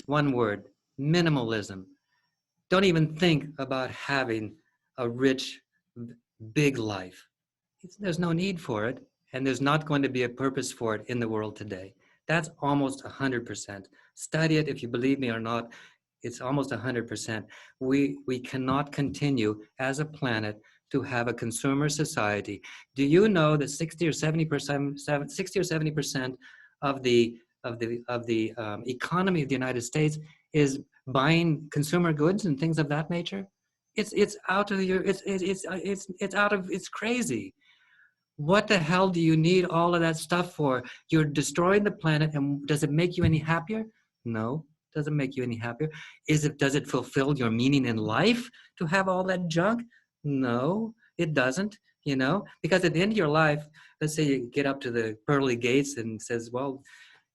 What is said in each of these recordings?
one word, minimalism. Don't even think about having a rich, big life. There's no need for it, and there's not going to be a purpose for it in the world today. That's almost 100%. Study it if you believe me or not. It's almost 100%. We cannot continue as a planet to have a consumer society. Do you know that 60 or 70% of the economy of the United States is buying consumer goods and things of that nature? It's out of your it's crazy. What the hell do you need all of that stuff for? You're destroying the planet, and does it make you any happier? No, doesn't make you any happier. Does it fulfill your meaning in life to have all that junk? No, it doesn't, because at the end of your life, let's say you get up to the pearly gates and says, well,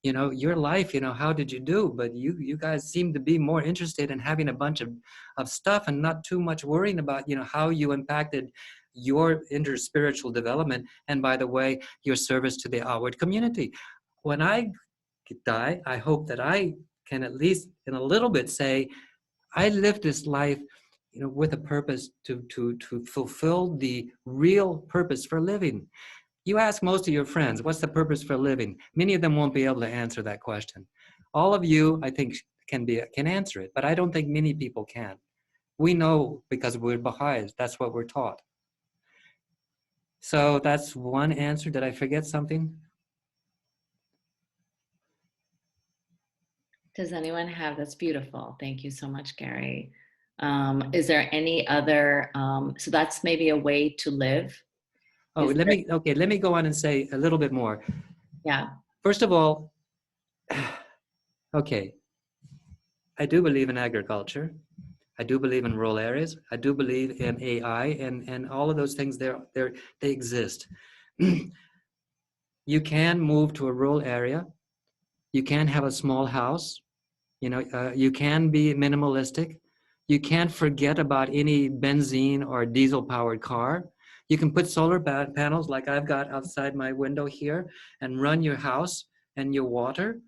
your life, how did you do? But you guys seem to be more interested in having a bunch of stuff and not too much worrying about, how you impacted your interspiritual development. And by the way, your service to the outward community. When I die, I hope that I can at least in a little bit say, I lived this life, with a purpose to fulfill the real purpose for living. You ask most of your friends, what's the purpose for living? Many of them won't be able to answer that question. All of you, I think, can answer it, but I don't think many people can. We know because we're Baha'is, that's what we're taught. So that's one answer. Did I forget something? Does anyone have, that's beautiful. Thank you so much, Gary. Is there any other, so that's maybe a way to live? Oh, let me go on and say a little bit more. Yeah. First of all, okay, I do believe in agriculture. I do believe in rural areas. I do believe in AI and all of those things. They exist. You can move to a rural area. You can have a small house. You can be minimalistic. You can't forget about any benzene or diesel-powered car. You can put solar panels like I've got outside my window here and run your house and your water,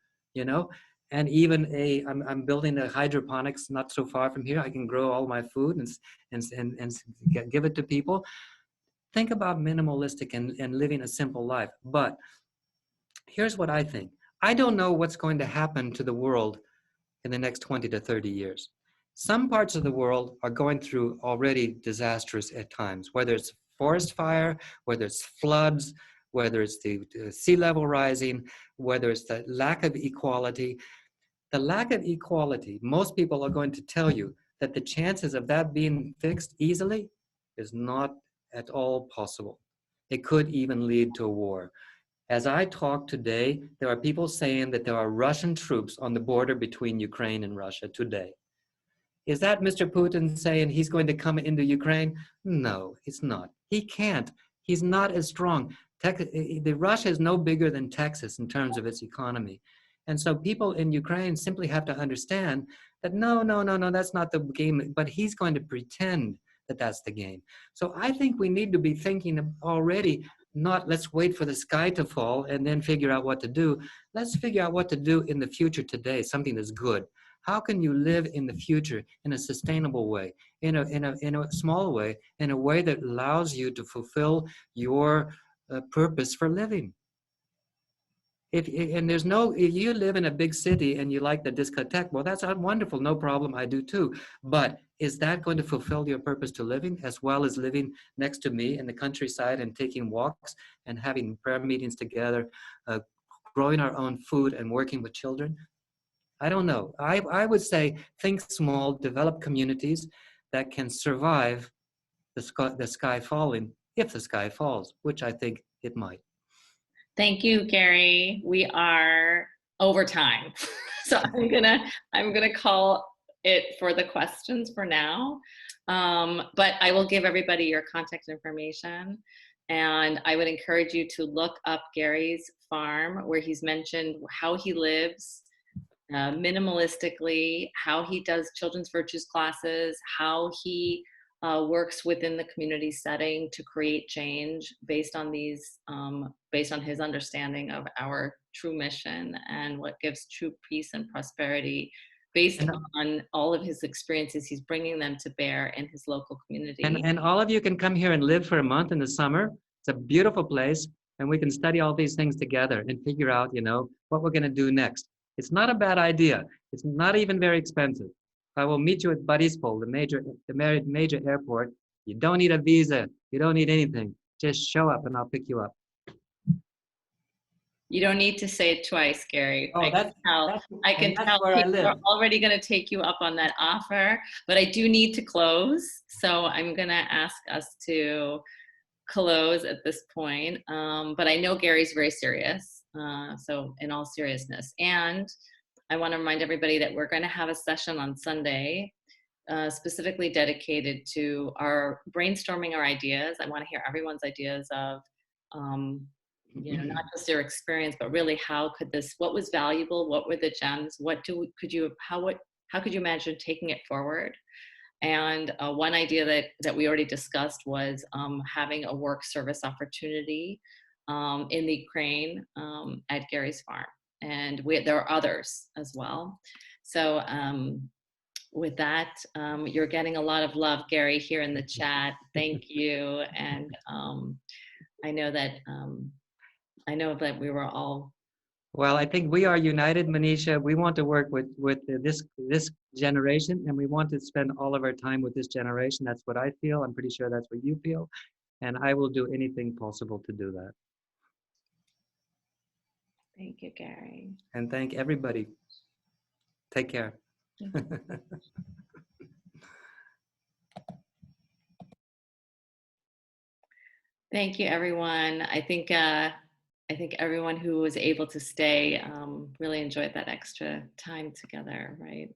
and even I'm building a hydroponics not so far from here. I can grow all my food and give it to people. Think about minimalistic and living a simple life. But here's what I think. I don't know what's going to happen to the world in the next 20 to 30 years. Some parts of the world are going through already disastrous at times, whether it's forest fire, whether it's floods, whether it's the sea level rising, whether it's the lack of equality. The lack of equality, most people are going to tell you that the chances of that being fixed easily is not at all possible. It could even lead to a war. As I talk today, there are people saying that there are Russian troops on the border between Ukraine and Russia today. Is that Mr. Putin saying he's going to come into Ukraine? No, it's not. He can't. He's not as strong. Russia is no bigger than Texas in terms of its economy. And so people in Ukraine simply have to understand that no, that's not the game, but he's going to pretend that that's the game. So I think we need to be thinking already, not let's wait for the sky to fall and then figure out what to do. Let's figure out what to do in the future today, something that's good. How can you live in the future in a sustainable way, in a small way, in a way that allows you to fulfill your purpose for living? If you live in a big city and you like the discotheque, well, that's wonderful, no problem, I do too. But is that going to fulfill your purpose to living, as well as living next to me in the countryside and taking walks and having prayer meetings together, growing our own food and working with children? I don't know. I would say think small, develop communities that can survive the sky falling, if the sky falls, which I think it might. Thank you, Gary. We are over time. So I'm gonna call it for the questions for now. But I will give everybody your contact information. And I would encourage you to look up Gary's farm, where he's mentioned how he lives minimalistically, how he does children's virtues classes, how he works within the community setting to create change based on based on his understanding of our true mission and what gives true peace and prosperity based And, on all of his experiences, he's bringing them to bear in his local community. and all of you can come here and live for a month in the summer. It's a beautiful place, and we can study all these things together and figure out, what we're going to do next. It's not a bad idea. It's not even very expensive. I will meet you at Barispol, the major airport. You don't need a visa. You don't need anything. Just show up, and I'll pick you up. You don't need to say it twice, Gary. Oh, I can tell where I people live. are already going to take you up on that offer, but I do need to close. So I'm going to ask us to close at this point. But I know Gary's very serious. So in all seriousness, and I want to remind everybody that we're going to have a session on Sunday specifically dedicated to our brainstorming our ideas. I want to hear everyone's ideas of not just their experience, but really what was valuable, what were the gems, how could you imagine taking it forward? And one idea that we already discussed was having a work service opportunity in the Ukraine at Gary's farm. And there are others as well. So with that, you're getting a lot of love, Gary, here in the chat. Thank you. And I know that we were all. Well, I think we are united, Manisha. We want to work with this generation, and we want to spend all of our time with this generation. That's what I feel. I'm pretty sure that's what you feel. And I will do anything possible to do that. Thank you, Gary. And thank everybody. Take care. Thank you, everyone. I think everyone who was able to stay really enjoyed that extra time together, right?